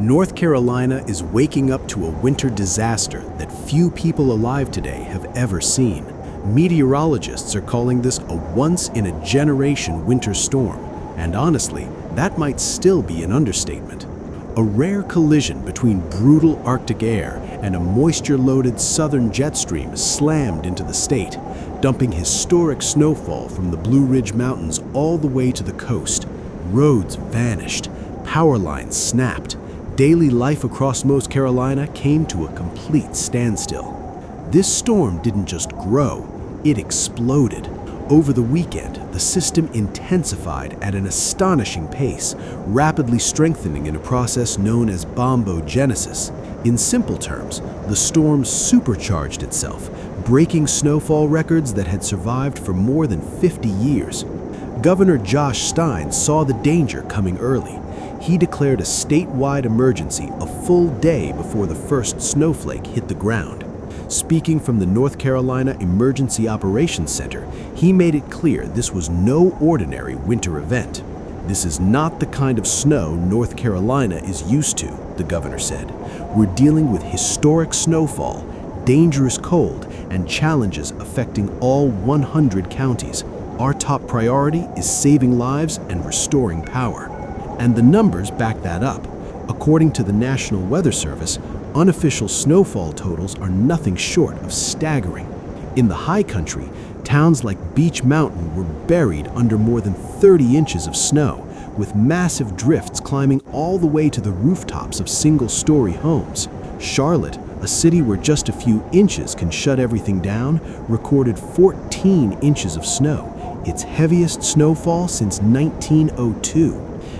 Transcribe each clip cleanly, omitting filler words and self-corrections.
North Carolina is waking up to a winter disaster that few people alive today have ever seen. Meteorologists are calling this a once-in-a-generation winter storm, and honestly, that might still be an understatement. A rare collision between brutal Arctic air and a moisture-loaded southern jet stream slammed into the state, dumping historic snowfall from the Blue Ridge Mountains all the way to the coast. Roads vanished, power lines snapped. Daily life across North Carolina came to a complete standstill. This storm didn't just grow, it exploded. Over the weekend, the system intensified at an astonishing pace, rapidly strengthening in a process known as bombogenesis. In simple terms, the storm supercharged itself, breaking snowfall records that had survived for more than 50 years. Governor Josh Stein saw the danger coming early. He declared a statewide emergency a full day before the first snowflake hit the ground. Speaking from the North Carolina Emergency Operations Center, he made it clear this was no ordinary winter event. "This is not the kind of snow North Carolina is used to," the governor said. "We're dealing with historic snowfall, dangerous cold, and challenges affecting all 100 counties. Our top priority is saving lives and restoring power." And the numbers back that up. According to the National Weather Service, unofficial snowfall totals are nothing short of staggering. In the high country, towns like Beech Mountain were buried under more than 30 inches of snow, with massive drifts climbing all the way to the rooftops of single-story homes. Charlotte, a city where just a few inches can shut everything down, recorded 14 inches of snow, its heaviest snowfall since 1902.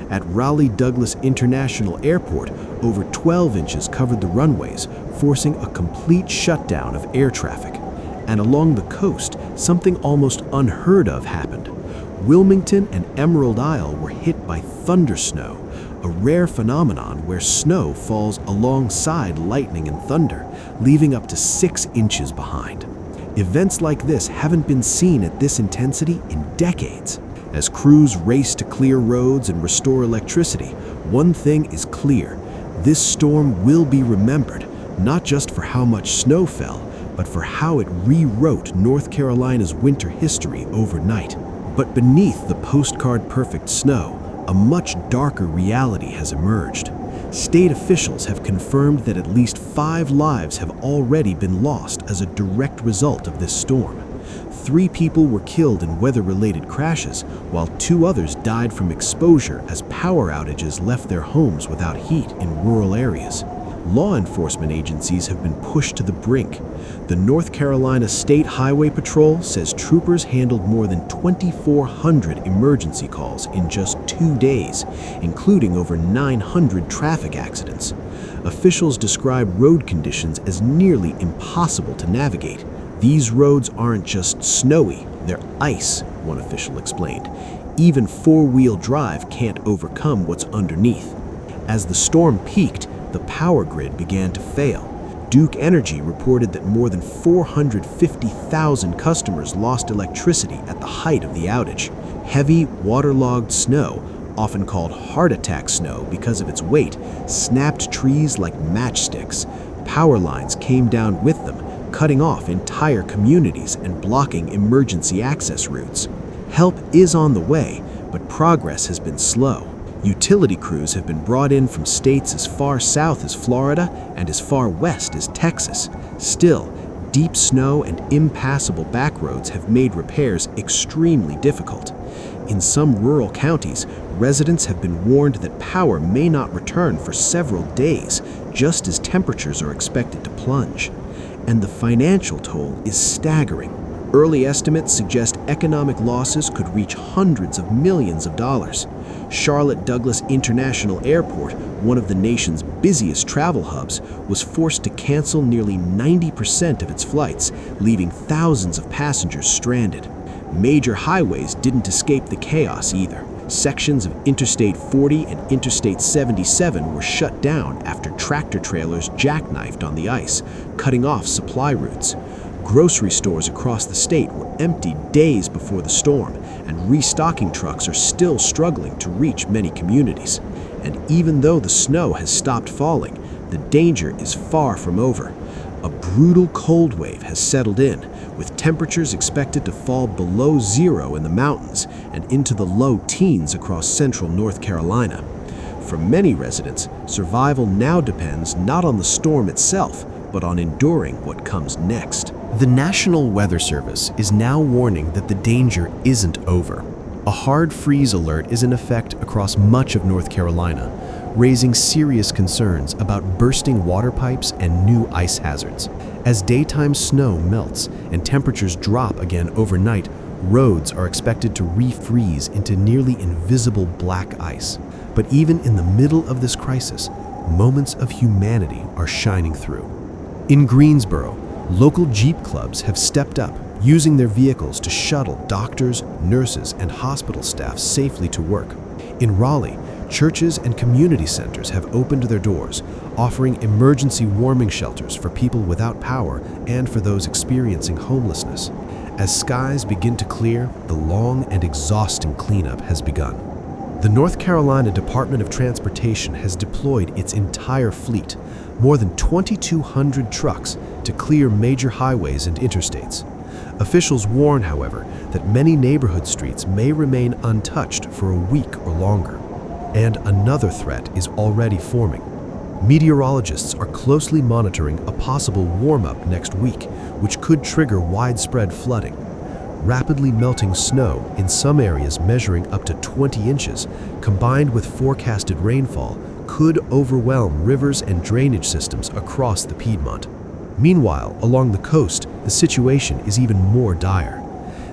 At Raleigh-Douglas International Airport, over 12 inches covered the runways, forcing a complete shutdown of air traffic. And along the coast, something almost unheard of happened. Wilmington and Emerald Isle were hit by thundersnow, a rare phenomenon where snow falls alongside lightning and thunder, leaving up to 6 inches behind. Events like this haven't been seen at this intensity in decades. As crews race to clear roads and restore electricity, one thing is clear: this storm will be remembered, not just for how much snow fell, but for how it rewrote North Carolina's winter history overnight. But beneath the postcard-perfect snow, a much darker reality has emerged. State officials have confirmed that at least 5 lives have already been lost as a direct result of this storm. 3 people were killed in weather-related crashes, while 2 others died from exposure as power outages left their homes without heat in rural areas. Law enforcement agencies have been pushed to the brink. The North Carolina State Highway Patrol says troopers handled more than 2,400 emergency calls in just 2 days, including over 900 traffic accidents. Officials describe road conditions as nearly impossible to navigate. "These roads aren't just snowy, they're ice," one official explained. "Even 4-wheel drive can't overcome what's underneath." As the storm peaked, the power grid began to fail. Duke Energy reported that more than 450,000 customers lost electricity at the height of the outage. Heavy, waterlogged snow, often called heart attack snow because of its weight, snapped trees like matchsticks. Power lines came down with them, cutting off entire communities and blocking emergency access routes. Help is on the way, but progress has been slow. Utility crews have been brought in from states as far south as Florida and as far west as Texas. Still, deep snow and impassable backroads have made repairs extremely difficult. In some rural counties, residents have been warned that power may not return for several days, just as temperatures are expected to plunge. And the financial toll is staggering. Early estimates suggest economic losses could reach hundreds of millions of dollars. Charlotte Douglas International Airport, one of the nation's busiest travel hubs, was forced to cancel nearly 90% of its flights, leaving thousands of passengers stranded. Major highways didn't escape the chaos either. Sections of Interstate 40 and Interstate 77 were shut down after tractor trailers jackknifed on the ice, cutting off supply routes. Grocery stores across the state were emptied days before the storm, and restocking trucks are still struggling to reach many communities. And even though the snow has stopped falling, the danger is far from over. A brutal cold wave has settled in, with temperatures expected to fall below zero in the mountains and into the low teens across central North Carolina. For many residents, survival now depends not on the storm itself, but on enduring what comes next. The National Weather Service is now warning that the danger isn't over. A hard freeze alert is in effect across much of North Carolina, raising serious concerns about bursting water pipes and new ice hazards. As daytime snow melts and temperatures drop again overnight, roads are expected to refreeze into nearly invisible black ice. But even in the middle of this crisis, moments of humanity are shining through. In Greensboro, local Jeep clubs have stepped up, using their vehicles to shuttle doctors, nurses, and hospital staff safely to work. In Raleigh, churches and community centers have opened their doors, offering emergency warming shelters for people without power and for those experiencing homelessness. As skies begin to clear, the long and exhausting cleanup has begun. The North Carolina Department of Transportation has deployed its entire fleet, more than 2,200 trucks, to clear major highways and interstates. Officials warn, however, that many neighborhood streets may remain untouched for a week or longer. And another threat is already forming. Meteorologists are closely monitoring a possible warm-up next week, which could trigger widespread flooding. Rapidly melting snow, in some areas measuring up to 20 inches, combined with forecasted rainfall, could overwhelm rivers and drainage systems across the Piedmont. Meanwhile, along the coast, the situation is even more dire.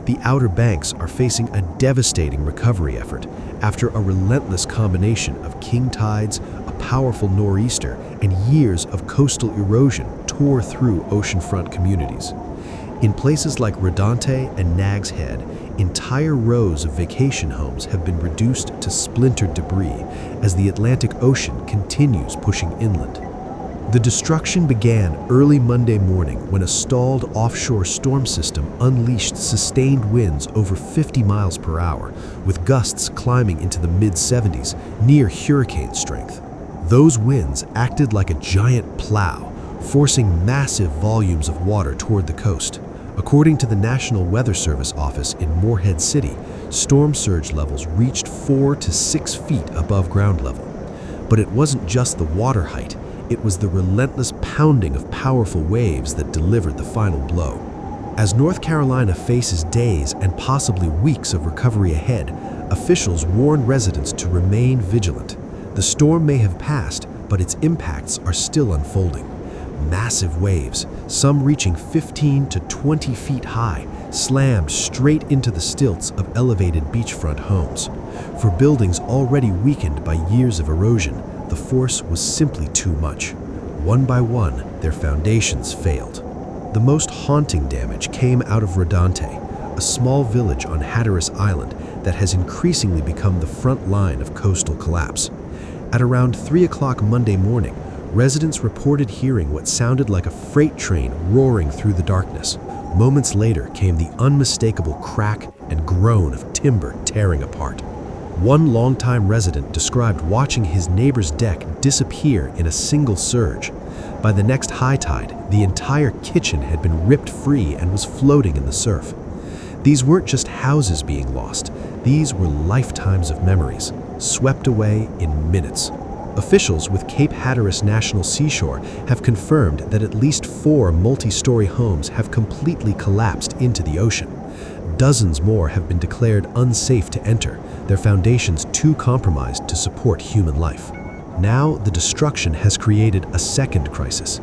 The Outer Banks are facing a devastating recovery effort after a relentless combination of king tides, a powerful nor'easter, and years of coastal erosion tore through oceanfront communities. In places like Rodante and Nags Head, entire rows of vacation homes have been reduced to splintered debris as the Atlantic Ocean continues pushing inland. The destruction began early Monday morning when a stalled offshore storm system unleashed sustained winds over 50 miles per hour, with gusts climbing into the mid-70s, near hurricane strength. Those winds acted like a giant plow, forcing massive volumes of water toward the coast. According to the National Weather Service office in Morehead City, storm surge levels reached 4 to 6 feet above ground level. But it wasn't just the water height. It was the relentless pounding of powerful waves that delivered the final blow. As North Carolina faces days and possibly weeks of recovery ahead, officials warn residents to remain vigilant. The storm may have passed, but its impacts are still unfolding. Massive waves, some reaching 15 to 20 feet high, slammed straight into the stilts of elevated beachfront homes. For buildings already weakened by years of erosion, the force was simply too much. One by one, their foundations failed. The most haunting damage came out of Rodante, a small village on Hatteras Island that has increasingly become the front line of coastal collapse. At around 3 o'clock Monday morning, residents reported hearing what sounded like a freight train roaring through the darkness. Moments later came the unmistakable crack and groan of timber tearing apart. One longtime resident described watching his neighbor's deck disappear in a single surge. By the next high tide, the entire kitchen had been ripped free and was floating in the surf. These weren't just houses being lost. These were lifetimes of memories, swept away in minutes. Officials with Cape Hatteras National Seashore have confirmed that at least 4 multi-story homes have completely collapsed into the ocean. Dozens more have been declared unsafe to enter, their foundations too compromised to support human life. Now, the destruction has created a second crisis.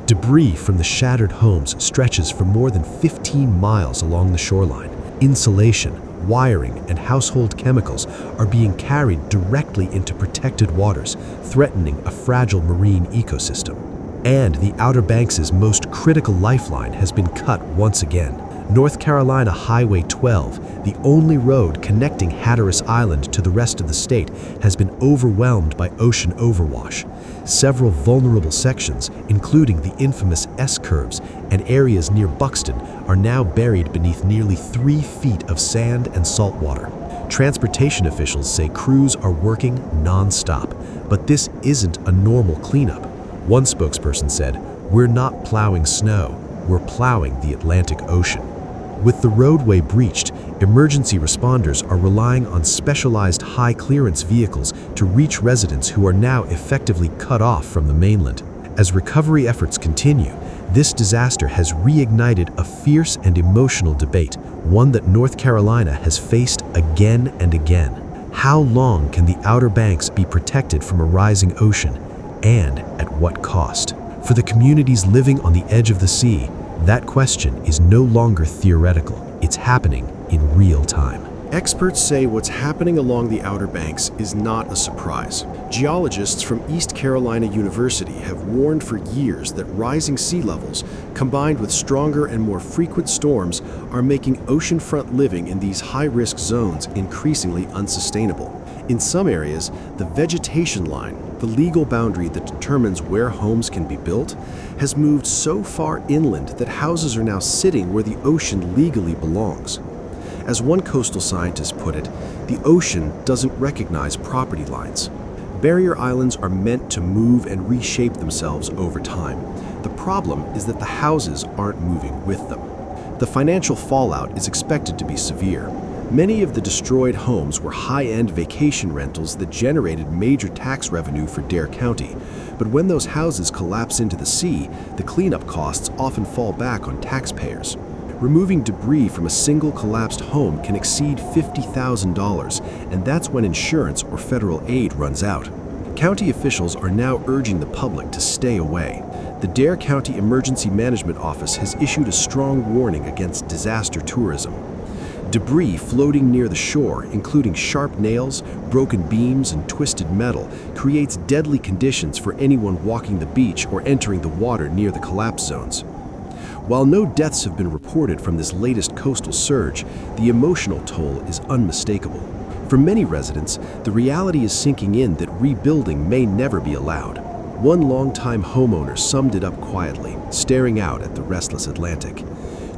Debris from the shattered homes stretches for more than 15 miles along the shoreline. Insulation, wiring, and household chemicals are being carried directly into protected waters, threatening a fragile marine ecosystem. And the Outer Banks' most critical lifeline has been cut once again. North Carolina Highway 12, the only road connecting Hatteras Island to the rest of the state, has been overwhelmed by ocean overwash. Several vulnerable sections, including the infamous S-curves and areas near Buxton, are now buried beneath nearly 3 feet of sand and salt water. Transportation officials say crews are working non-stop, But this isn't a normal cleanup. One spokesperson said, "We're not plowing snow, we're plowing the Atlantic Ocean." With the roadway breached, emergency responders are relying on specialized high-clearance vehicles to reach residents who are now effectively cut off from the mainland. As recovery efforts continue, this disaster has reignited a fierce and emotional debate, one that North Carolina has faced again and again. How long can the Outer Banks be protected from a rising ocean, and at what cost? For the communities living on the edge of the sea, that question is no longer theoretical. It's happening in real time. Experts say what's happening along the Outer Banks is not a surprise. Geologists from East Carolina University have warned for years that rising sea levels, combined with stronger and more frequent storms, are making oceanfront living in these high-risk zones increasingly unsustainable. In some areas, the vegetation line, the legal boundary that determines where homes can be built, has moved so far inland that houses are now sitting where the ocean legally belongs. As one coastal scientist put it, the ocean doesn't recognize property lines. Barrier islands are meant to move and reshape themselves over time. The problem is that the houses aren't moving with them. The financial fallout is expected to be severe. Many of the destroyed homes were high-end vacation rentals that generated major tax revenue for Dare County. But when those houses collapse into the sea, the cleanup costs often fall back on taxpayers. Removing debris from a single collapsed home can exceed $50,000, and that's when insurance or federal aid runs out. County officials are now urging the public to stay away. The Dare County Emergency Management Office has issued a strong warning against disaster tourism. Debris floating near the shore, including sharp nails, broken beams, and twisted metal, creates deadly conditions for anyone walking the beach or entering the water near the collapse zones. While no deaths have been reported from this latest coastal surge, the emotional toll is unmistakable. For many residents, the reality is sinking in that rebuilding may never be allowed. One longtime homeowner summed it up quietly, staring out at the restless Atlantic.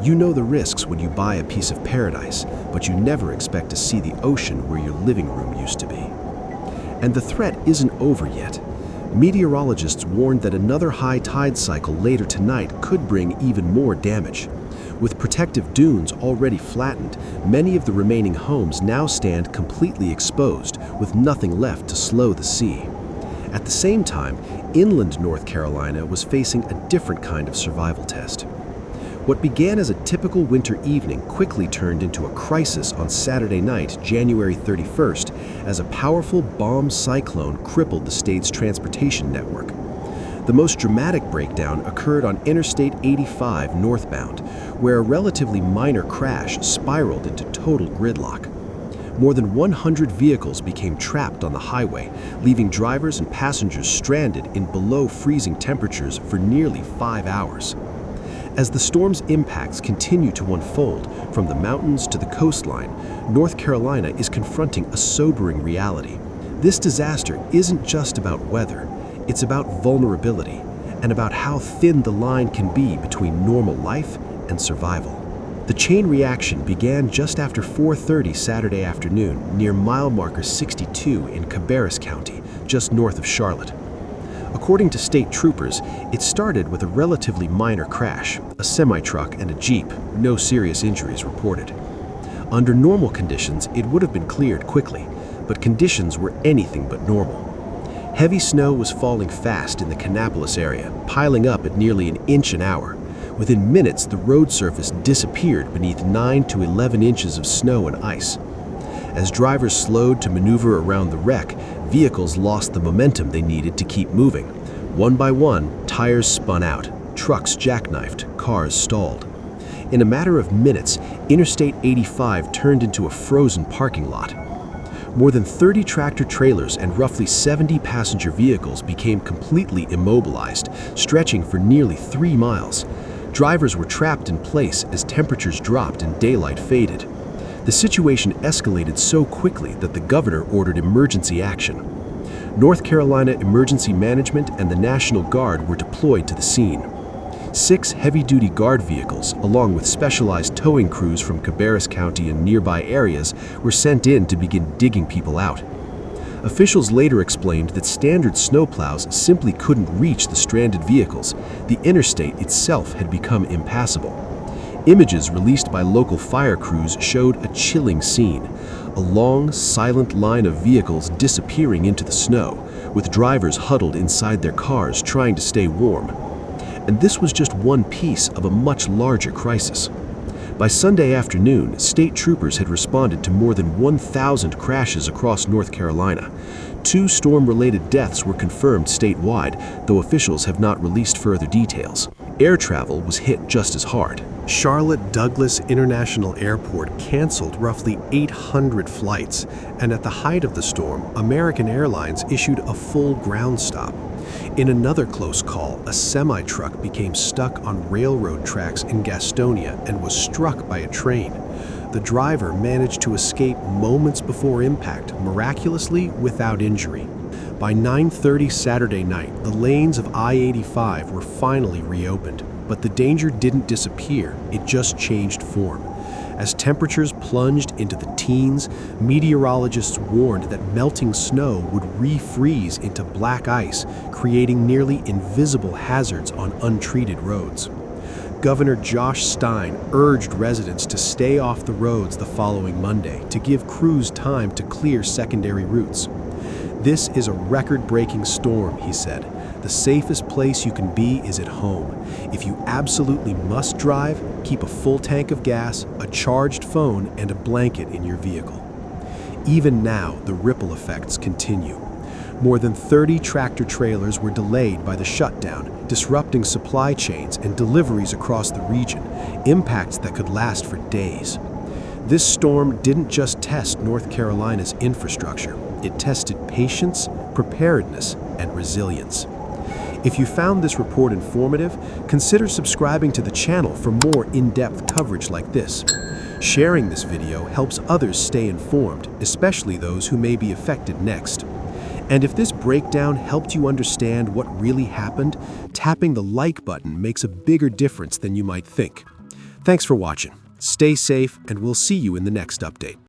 "You know the risks when you buy a piece of paradise, but you never expect to see the ocean where your living room used to be." And the threat isn't over yet. Meteorologists warned that another high tide cycle later tonight could bring even more damage. With protective dunes already flattened, many of the remaining homes now stand completely exposed, with nothing left to slow the sea. At the same time, inland North Carolina was facing a different kind of survival test. What began as a typical winter evening quickly turned into a crisis on Saturday night, January 31st, as a powerful bomb cyclone crippled the state's transportation network. The most dramatic breakdown occurred on Interstate 85 northbound, where a relatively minor crash spiraled into total gridlock. More than 100 vehicles became trapped on the highway, leaving drivers and passengers stranded in below-freezing temperatures for nearly 5 hours. As the storm's impacts continue to unfold, from the mountains to the coastline, North Carolina is confronting a sobering reality. This disaster isn't just about weather, it's about vulnerability, and about how thin the line can be between normal life and survival. The chain reaction began just after 4:30 Saturday afternoon near mile marker 62 in Cabarrus County, just north of Charlotte. According to state troopers, it started with a relatively minor crash, a semi-truck and a Jeep, no serious injuries reported. Under normal conditions, it would have been cleared quickly, but conditions were anything but normal. Heavy snow was falling fast in the Kannapolis area, piling up at nearly an inch an hour. Within minutes, the road surface disappeared beneath 9 to 11 inches of snow and ice. As drivers slowed to maneuver around the wreck, vehicles lost the momentum they needed to keep moving. One by one, tires spun out, trucks jackknifed, cars stalled. In a matter of minutes, Interstate 85 turned into a frozen parking lot. More than 30 tractor-trailers and roughly 70 passenger vehicles became completely immobilized, stretching for nearly 3 miles. Drivers were trapped in place as temperatures dropped and daylight faded. The situation escalated so quickly that the governor ordered emergency action. North Carolina Emergency Management and the National Guard were deployed to the scene. 6 heavy-duty guard vehicles, along with specialized towing crews from Cabarrus County and nearby areas, were sent in to begin digging people out. Officials later explained that standard snowplows simply couldn't reach the stranded vehicles. The interstate itself had become impassable. Images released by local fire crews showed a chilling scene, a long, silent line of vehicles disappearing into the snow, with drivers huddled inside their cars trying to stay warm. And this was just one piece of a much larger crisis. By Sunday afternoon, state troopers had responded to more than 1,000 crashes across North Carolina. 2 storm-related deaths were confirmed statewide, though officials have not released further details. Air travel was hit just as hard. Charlotte Douglas International Airport canceled roughly 800 flights, and at the height of the storm, American Airlines issued a full ground stop. In another close call, a semi-truck became stuck on railroad tracks in Gastonia and was struck by a train. The driver managed to escape moments before impact, miraculously without injury. By 9:30 Saturday night, the lanes of I-85 were finally reopened, but the danger didn't disappear, it just changed form. As temperatures plunged into the teens, meteorologists warned that melting snow would refreeze into black ice, creating nearly invisible hazards on untreated roads. Governor Josh Stein urged residents to stay off the roads the following Monday to give crews time to clear secondary routes. "This is a record-breaking storm," he said. "The safest place you can be is at home. If you absolutely must drive, keep a full tank of gas, a charged phone, and a blanket in your vehicle." Even now, the ripple effects continue. More than 30 tractor-trailers were delayed by the shutdown, disrupting supply chains and deliveries across the region, impacts that could last for days. This storm didn't just test North Carolina's infrastructure, it tested patience, preparedness, and resilience. If you found this report informative, consider subscribing to the channel for more in-depth coverage like this. Sharing this video helps others stay informed, especially those who may be affected next. And if this breakdown helped you understand what really happened, tapping the like button makes a bigger difference than you might think. Thanks for watching. Stay safe, and we'll see you in the next update.